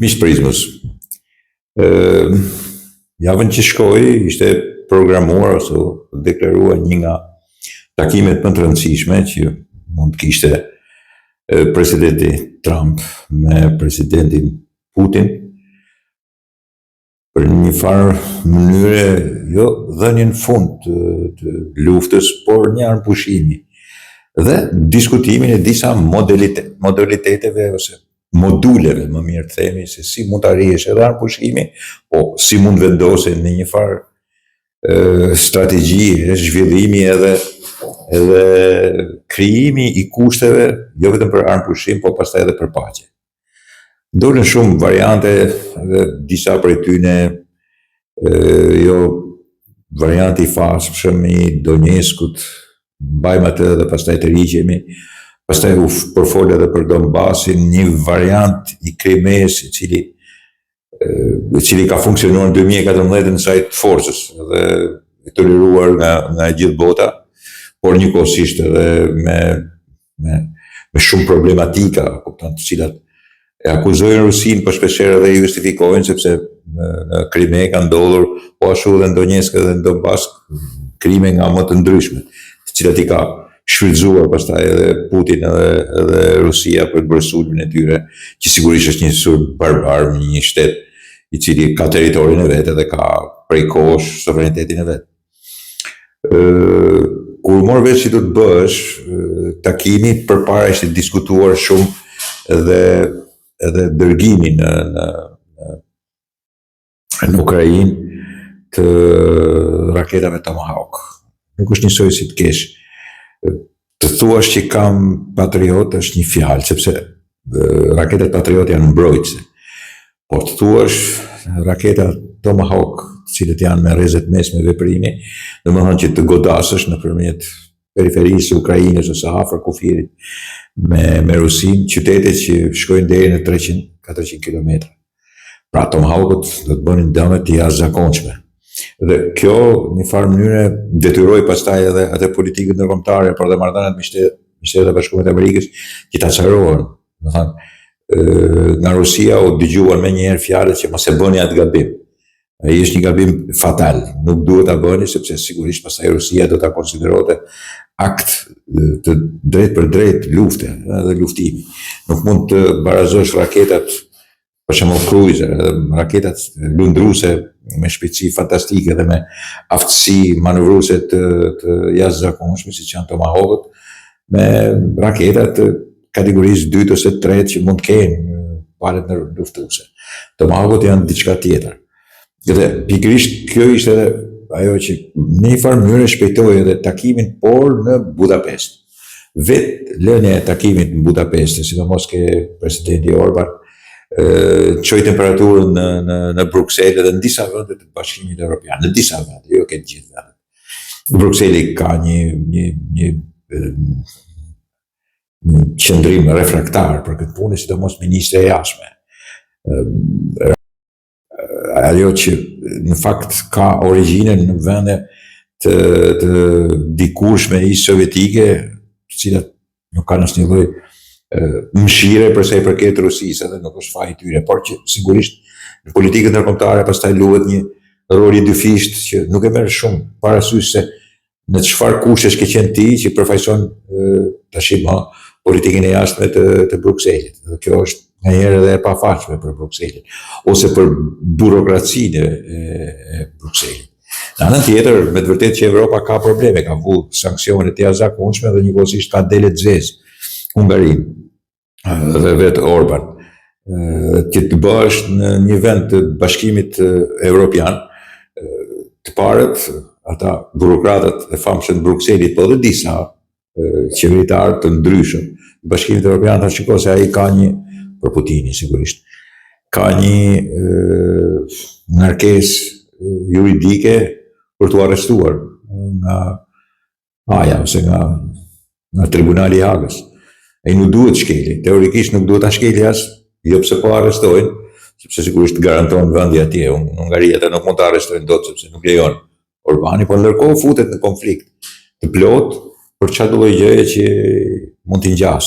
Miq Prizmës, javën që shkoi ishte programuar ose deklaruar një nga takimet më të rëndësishme që mund të kishte presidenti Trump me presidentin Putin për një farë mënyre, jo dhënien fund të luftës, por një armë pushimi dhe diskutimin e disa modaliteteve ose moduleve, më mirë të themi, se si mund të arrihesh edhe armë pushimi, po si mund vendosen në një farë strategji, zhvillimi edhe krijimi i kushteve, jo vetëm për armë pushim, po pastaj edhe për paqe. Dolën shumë variante dhe disa prej tyne, jo varianti i fatshëm i Donjeskut, mbajmë atë dhe pastaj të rigjemi, pastaj u përfol edhe për Donbasin, një variant i Krimeas i cili ka funksionuar në 2014 në sajt forcës dhe i toleruar nga gjithë bota, por njëkohësisht edhe me shumë problematika, kupton, të cilat e akuzojnë Rusinë, por shpeshherë edhe i justifikojnë sepse në Krime ka ndodhur po ashtu edhe në Donjesk dhe në Donbas krime nga më të ndryshme, të cilat i ka shfrytzuar pastaj edhe Putin edhe Rusia për të bërë sulmin e tyre, që sigurisht është një sulm barbar në një shtet i cili ka territorin e vet dhe ka prej kohësh sovranitetin e vet. Kur mor vesh që do të bësh, takimi përpara ishte diskutuar shumë edhe dërgimin në Ukrainë të raketave Tomahawk. Nuk është njësoj si të kesh të thuash që kam Patriot është një fjalë, sepse raketat Patriot janë mbrojtëse. Por të thuash raketat Tomahawk, cilët janë me rrezet mesme veprimi, domethënë që të godasësh nëpërmjet periferisë Ukrainës ose afër kufirit me Rusinë, qytete që shkojnë deri në 300-400 kilometra. Pra Tomahawkut do të bënin dëme të jashtëzakonshme. Dhe kjo një farë mënyre detyroi pastaj edhe atë politikën ndërkombëtare, por dhe marrëdhëniet me Shtetet e Bashkuara të Amerikës që ta çarohen. Do thënë, nga Rusia u dëgjuan menjëherë fjalët që mos e bëni atë gabim. Ai është një gabim fatal, nuk duhet ta bëni sepse sigurisht pastaj Rusia do ta konsideronte akt të drejt për drejt lufte dhe luftimi. Nuk mund të barazosh raketat, për shembull cruiser, raketat lundruese me shpejtësi fantastike dhe me aftësi manevruese të jashtëzakonshme, siç janë Tomahawkët, me raketat kategorisë 2 ose 3 që mund të kenë palët luftuese. Tomahawkët janë diçka tjetër. Dhe pikërisht kjo ishte edhe ajo që në një farë mënyrë shpejtoi edhe takimin, por në Budapest. Vetë lënia e takimit në Budapest, sidomos ke presidenti Orban, çoi temperaturën në Bruksel dhe në disa vende të Bashkimit Evropian, në disa vende, jo ke gjithë vendet. Brukseli ka një qëndrim refraktar për këtë punë, sidomos ministre e jashtme. Ajo që në fakt ka origjinën në vende të dikurshme i sovjetike, të cilat nuk kanë asnjë lloj mëshire për sa i përket Rusisë, edhe nuk është faji i tyre, por që sigurisht në politikën ndërkombëtare pastaj luhet një rol i dyfisht që nuk e merr shumë parasysh se në çfarë kushtesh ke qenë ti që përfaqëson tash më politikën e jashtme të Brukselit. Dhe kjo është nganjëherë edhe e pafaqshme për Brukselin ose për burokracinë e Brukselit. Në anën tjetër, me të vërtetë që Evropa ka probleme, ka vu sanksione të jashtëzakonshme dhe njëkohësisht ka dele të zezë Hungarinë dhe vetë Orban. Që të bësh në një vend të Bashkimit Evropian, të parët, ata burokratët e famshëm të Brukselit, po dhe disa qeveritarë të ndryshëm të Bashkimit Evropian, ta shiko se ai ka një, për Putinin sigurisht, ka një ngarkesë juridike për t'u arrestuar nga Haja ose nga Tribunali i Hagës. Ai nuk duhet shkeli, teorikisht nuk duhet ta shkeli as, jo pse po arrestojnë, sepse sigurisht garanton vendi atje, Hungari atë nuk mund të arrestojnë dot sepse nuk lejon Orbani, por ndërkohë futet në konflikt të plot për çdo lloj gjëje që mund t'i ngjas.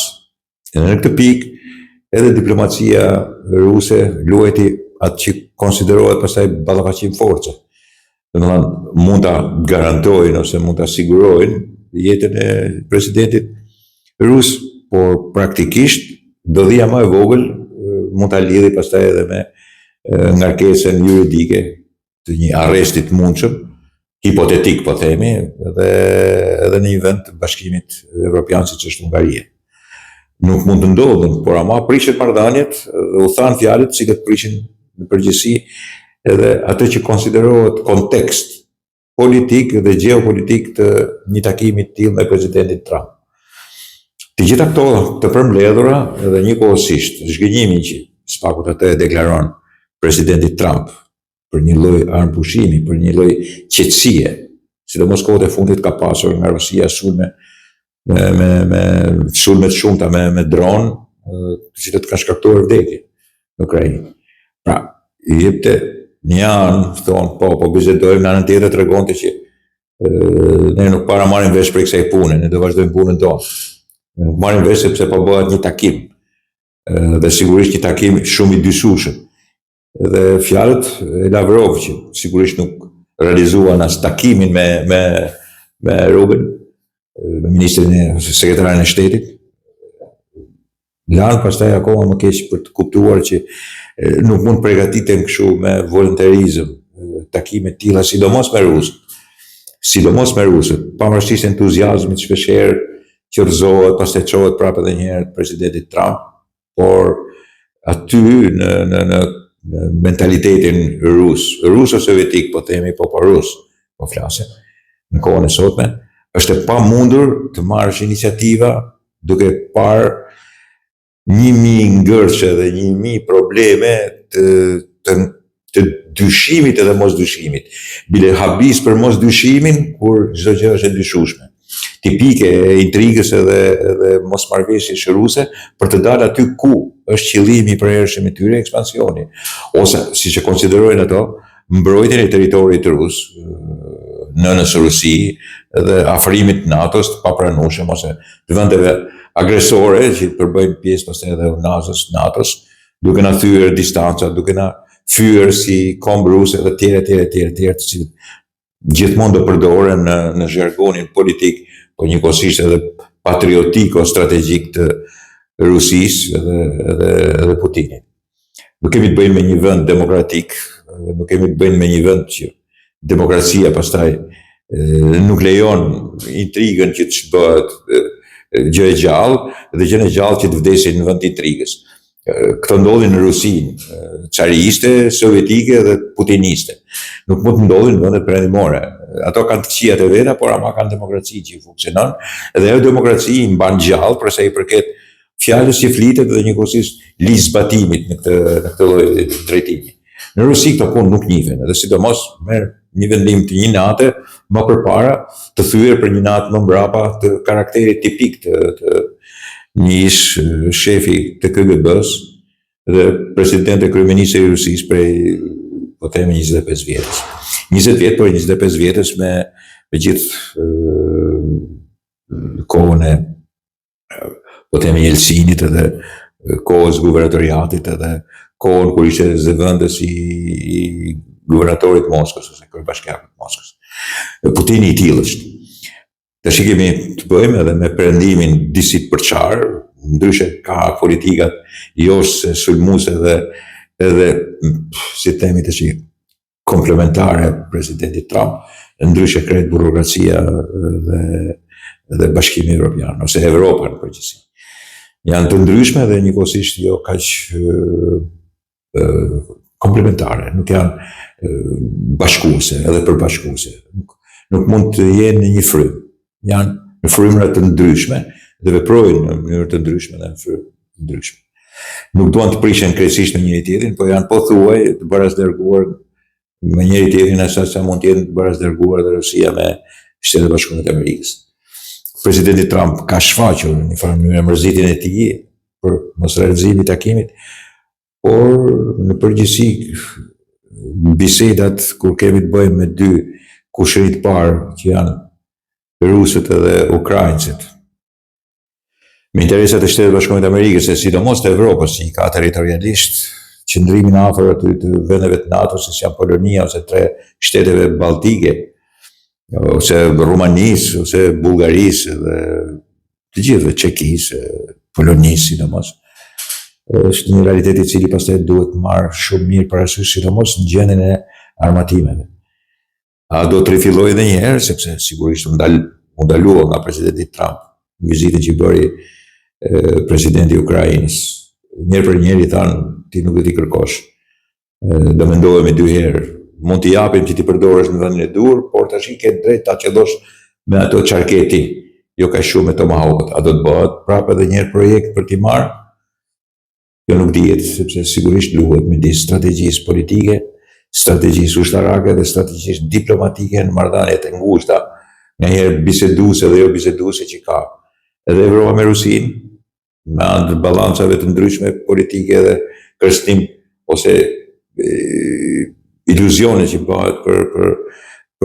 Në këtë pikë edhe diplomacia ruse luajti atë që konsiderohet pastaj ballafaqim force. Domethënë mund ta garantojnë ose mund ta sigurojnë jetën e presidentit rus, por praktikisht dodhia më e vogël mund ta lidhi pastaj edhe me ngarkesën juridike të një arresti të mundshëm, hipotetik po themi, edhe në një vend të Bashkimit Evropian siç është Hungaria. Nuk mund të ndodhin, por ama prishet marrëdhëniet dhe u thanë fjalët cilët prishin në përgjithësi edhe atë që konsiderohet kontekst politik dhe gjeopolitik të një takimi të tillë me presidentin Trump. Të gjitha këto të përmbledhura edhe njëkohësisht zhgënjimin që spakut atë e deklaron presidenti Trump për një lloj armëpushimi, për një lloj qetësie, sidomos kohët e fundit ka pasur nga Rusia sulme me sulme të shumta me dron, të cilët kanë shkaktuar vdekje në Ukrainë. Pra, i jepte një anë, thonë, po bisedojmë, në anën tjetër tregonte që ne nuk para marrim vesh për kësaj pune, ne do vazhdojmë punën tonë. Nuk marrim vesh sepse po bëhet një takim. Dhe sigurisht një takim shumë i dyshishëm. Dhe fjalët e Lavrov që sigurisht nuk realizuan as takimin me Ruben, me ministrin ose sekretarin e shtetit, lanë pastaj akoma më keq për të kuptuar që nuk mund përgatiten kështu me voluntarizëm takime të tilla, sidomos me rusët, pavarësisht entuziazmit shpeshherë që rrëzohet, pastaj çohet prapë edhe një herë presidentit Trump, por aty në mentalitetin rus ose sovjetik, po themi, po rus, po flasim, në kohën e sotme, është e pamundur të marrësh iniciativa duke parë 1000 ngërçe dhe 1000 probleme të dyshimit edhe mos dyshimit. Bile habis për mos dyshimin, kur çdo gjë është e dyshueshme. Tipike e intrigës edhe mosmarrveshjes ruse për të dalë aty ku është qëllimi i përhershëm i tyre, ekspansioni, ose siç e konsiderojnë ato, mbrojtjen e territorit rus nënës Rusi dhe afrimit NATO-s të papranueshëm ose të vendeve agresore që përbëjnë pjesë pastaj edhe NATO-s, duke na thyer distanca, duke na fyer si komb ruse dhe tjerë të cilët gjithmonë do përdoren në zhargonin politik, po njëkohësisht edhe patriotiko-strategjik të Rusisë edhe Putinit. Nuk kemi të bëjmë me një vend demokratik, nuk kemi të bëjmë me një vend që demokracia pastaj nuk lejon intrigën që të bëhet gjë e gjallë dhe gjën e gjallë që të vdesin në vend të intrigës. Këto ndodhin në Rusinë, cariste, sovjetike dhe putiniste. Nuk mund të ndodhin në vendet perëndimore. Ato kanë të këqijat e veta, por ama kanë demokraci që funksionon, dhe ajo demokraci i mban gjallë për sa i përket fjalës që flitet dhe njëkohësisht ligjit zbatimit në këtë lloj drejtimi. Në Rusi këto punë nuk njihen, dhe sidomos merr një vendim të një nate më përpara të thyer për një natë më mbrapa të karakterit tipik të një ish shefi të KGB-s dhe president e kryeministrit i Rusisë prej, po themi, 25 vjetës. 20 vjetë, por 25 vjetës me gjithë kohën e, po themi, Jelcinit edhe kohës guvernatoriatit edhe kohën kur ishte zëvendës i guvernatorit Moskës ose kryebashkiakut Moskës. Putini i tillë është. Tash kemi të bëjmë edhe me perëndimin disi përçar, ndryshe ka politikat jo se sulmuese edhe si themi tash komplementare presidentit Trump, ndryshe krehet burokracia dhe Bashkimi Evropian ose Evropa në përgjithësi. Janë të ndryshme dhe njëkohësisht jo kaq komplementare, nuk janë bashkuese edhe përbashkuese. Nuk mund të jenë në një frym. Janë në frymëra të ndryshme dhe veprojnë në mënyrë të ndryshme dhe në frymë të ndryshme. Nuk duan të prishen krejtësisht në njëri tjetrin, po janë pothuaj të barazderguar me njëri tjetrin asaj sa mund të jenë të barazderguar dhe Rusia me Shtetet e Bashkuara të Amerikës. Presidenti Trump ka shfaqur në një farë mënyrë mërzitjen e tij për mos realizimin e takimit, por në përgjithësi bisedat kur kemi të bëjmë me dy kushërit parë që janë rusët edhe ukrainësit, me interesat e Shtetit Bashkuar të Amerikës, e sidomos të Evropës, që i ka territorialisht qëndrimin afër aty të vendeve të NATO, si janë Polonia ose 3 shteteve baltike, ose Rumanisë, ose Bullgarisë, dhe të gjithëve, Çekisë, Polonisë sidomos. Është një realitet i cili pastaj duhet marrë shumë mirë parasysh, sidomos në gjendjen e armatimeve. A do të rifillojë edhe një herë, sepse sigurisht u ndalua nga presidenti Trump në vizitën që bëri presidenti i Ukrainës. Njëherë për njëri thanë, ti nuk do t'i kërkosh. Do mendohemi 2 herë. Mund t'i japim që t'i përdorësh në vendin e dur, por tash i ke drejt ta qellosh me ato çarketi, jo kaq shumë me tomahawkët. A do të bëhet prapë edhe një projekt për t'i marrë? Jo, nuk dihet, sepse sigurisht luhet midis strategjisë politike, strategjisë ushtarake dhe strategjisë diplomatike në marrëdhëniet e ngushta, nganjëherë biseduese dhe jo biseduese që ka edhe Evropa me Rusinë, me anë të ballancave të ndryshme politike dhe kërcënim ose iluzione që bëhet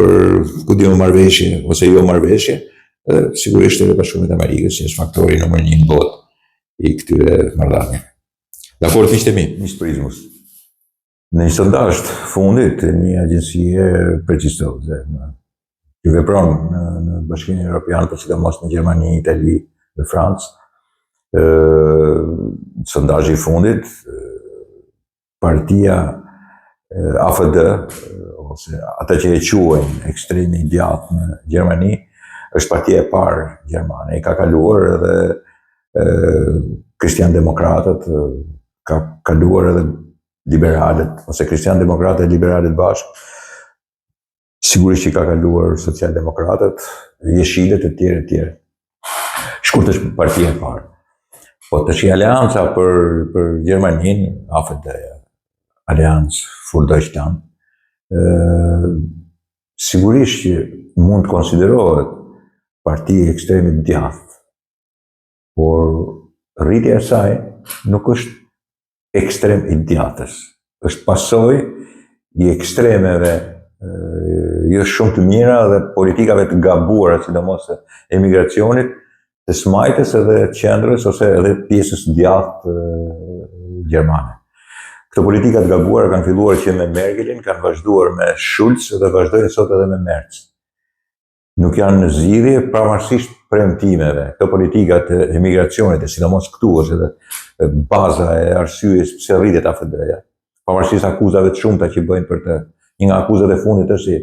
për marrëveshje ose jo marrëveshje, dhe sigurisht edhe Bashkimi i Amerikës që është faktori numër 1 në botë i këtyre marrëdhënieve. Raporti ishte mi, Mr. Prismus. Në një sondazh të fundit, një agjencie përgjithësuese që vepron në Bashkimin Evropian, por sidomos në Gjermani, Itali dhe Francë, sondazhi i fundit, partia AfD, ose ata që e quajnë ekstremi i djathtë në Gjermani, është partia e parë gjermane. I ka kaluar edhe Kristian-Demokratët, ka kaluar edhe liberalet, ose Kristian-Demokratët e liberalet bashkë, sigurisht që ka kaluar Social-Demokratët, Jeshilet e tjerë. Shkurt është partia e parë. Po të shi aleanca për Gjermaninë, AfD, Aleancë für Deutschland, sigurisht që mund të konsiderohet parti ekstremit djathtë, por rritja e saj nuk është ekstrem i djathtës, është pasojë i ekstremeve jo shumë të mira dhe politikave të gabuara, sidomos e emigracionit, të smajtës edhe qendrës ose edhe pjesës djathtë gjermane. Këto politika të gabuara kanë filluar që me Merkelin, kanë vazhduar me Schulz dhe vazhdojnë sot edhe me Merz. Nuk janë në zgjidhje pavarësisht premtimeve. Këto politika të emigracionit, e sidomos këtu është edhe baza e arsyes pse rritet AfD-ja. Pavarësisht akuzave të shumta që bëjnë për të. Një nga akuzat e fundit është se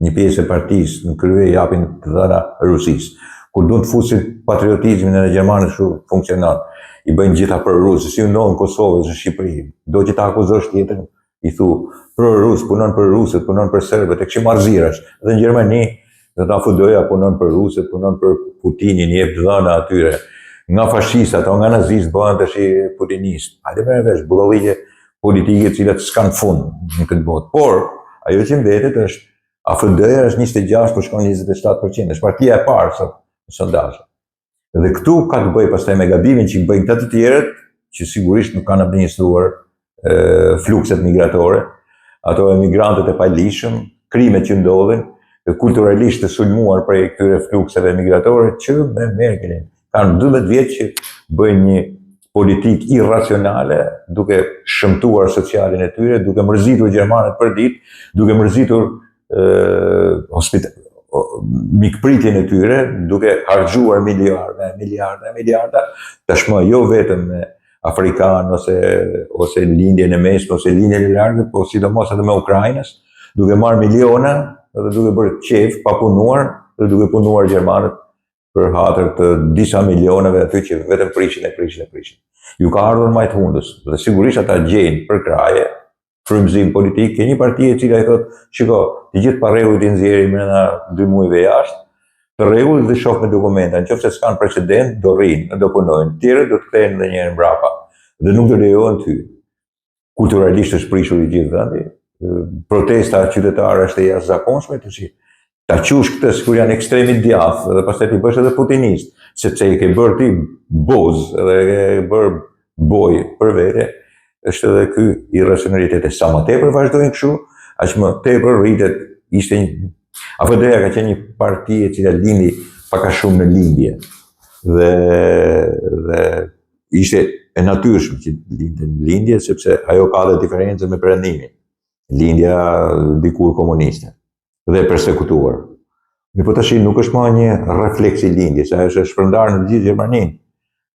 një pjesë e partisë në krye japin të dhëna Rusisë. Kur duan të fusin patriotizmin e gjermanëve kështu funksionon. I bëjnë gjitha për rusë, si ndonë Kosovës në Shqipëri. Do që ta akuzosh tjetër, i thu, pro rus, punon për rusët, punon për serbët, e kështu marrëzirash. Dhe në Gjermani, dhe ta AfD-ja punon për rusët, punon për Putinin, jep dhëna atyre. Nga fashista, ato nga nazist bëhen tash putinist. Hajde me vesh, bullolligje politike të cilat s'kan fund në këtë botë. Por, ajo që mbetet është AfD-ja është 26, por shkon 27%. Është partia e parë sot në sondazhe. Dhe këtu ka të bëj pastaj me gabimin që bëjnë të tjerët, që sigurisht nuk kanë administruar flukset migratore, ato emigrantët e palishëm, krimet që ndodhin, kulturalisht të sulmuar prej këtyre flukseve migratore, që me Merkelin kanë 12 vjet që bëjnë një politikë irracionale, duke shëmtuar socialin e tyre, duke mërzitur gjermanët për ditë, duke mërzitur mikpritjen e tyre, duke harxhuar miliarda, tashmë jo vetëm me Afrikanë ose lindjen e mesme ose lindjen e largët, po sidomos edhe me Ukrainës, duke marrë miliona dhe duke bërë qef, pa punuar, dhe duke punuar gjermanët për hatër të disa milioneve aty që vetëm prishin. Ju ka ardhur majt hundës, dhe sigurisht ata gjejnë për kraje frymëzim politik, ke një parti e cila i thotë, shiko, të gjithë pa rregullit i nxjerrim brenda 2 muajve jashtë, të rregullit dhe shoh me dokumenta, nëse s'kan precedent, do rrinë, do punojnë, tjerët do të kthehen edhe një herë mbrapa dhe nuk do lejohen ty. Kulturalisht është prishur i gjithë vendi, protesta qytetare është e jashtëzakonshme, ta qush këtë kur janë ekstremit djathtë dhe pastaj ti bësh edhe putinist, sepse i ke bërë ti boz edhe ke bërë boj për vete, është edhe ky irracionalitet. Sa më tepër vazhdojnë kështu, aq më tepër rritet. AfD-ja ka qenë një parti e cila lindi pak a shumë në lindje. dhe ishte e natyrshme që lindte në lindje, sepse ajo ka dhe diferencë me perëndimin. Lindja dikur komuniste dhe persekutuar. Po tash nuk është më një refleks i lindjes, ajo është shpërndar në gjithë Gjermaninë.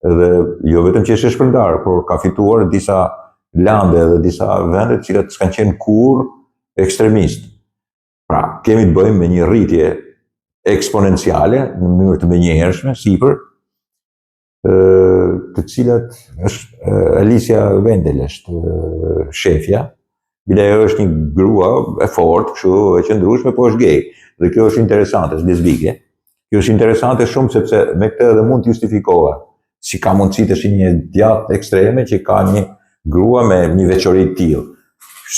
Dhe jo vetëm që është shpërndar, por ka fituar disa lande dhe disa vende të cilat s'kan qenë kurrë ekstremist. Pra, kemi të bëjmë me një rritje eksponenciale në mënyrë të menjëhershme, sipër, të cilat është Alicia Wendel është shefja. Bile ajo është një grua e fortë, kështu e qëndrueshme, po është gay. Dhe kjo është interesante, është lesbike. Kjo është interesante shumë sepse me këtë edhe mund të justifikohet. Si ka mundësi të shi një djathtë ekstreme që ka një grua me një veçori të tillë.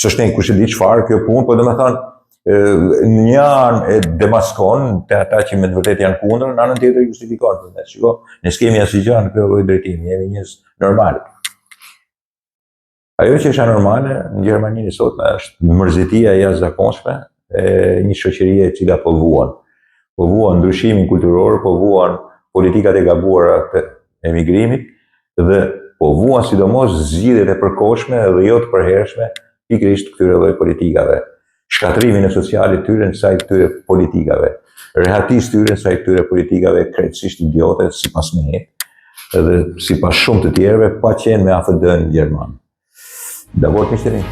S'është ne kush e di çfarë kjo punë, po domethënë në një anë e demaskon të ata që me të vërtetë janë kundër, në anën tjetër justifikon. Shiko, ne s'kemi asnjë gjë në këtë drejtim, jemi njerëz normal. Ajo që është anormale në Gjermaninë sot është mërzitia e jashtëzakonshme e një shoqërie e cila po vuan ndryshimin kulturor, po vuan politikat e gabuara të emigrimit dhe po vuan sidomos zgjidhjet e përkohshme dhe jo të përhershme pikërisht këtyre lloj politikave. Shkatrimin e socialit tyre në kësaj këtyre politikave, rehatis tyre në kësaj këtyre politikave krejtësisht idiote sipas meje dhe sipas shumë të tjerëve pa qenë me AFD-n gjerman. Davor Mishërin.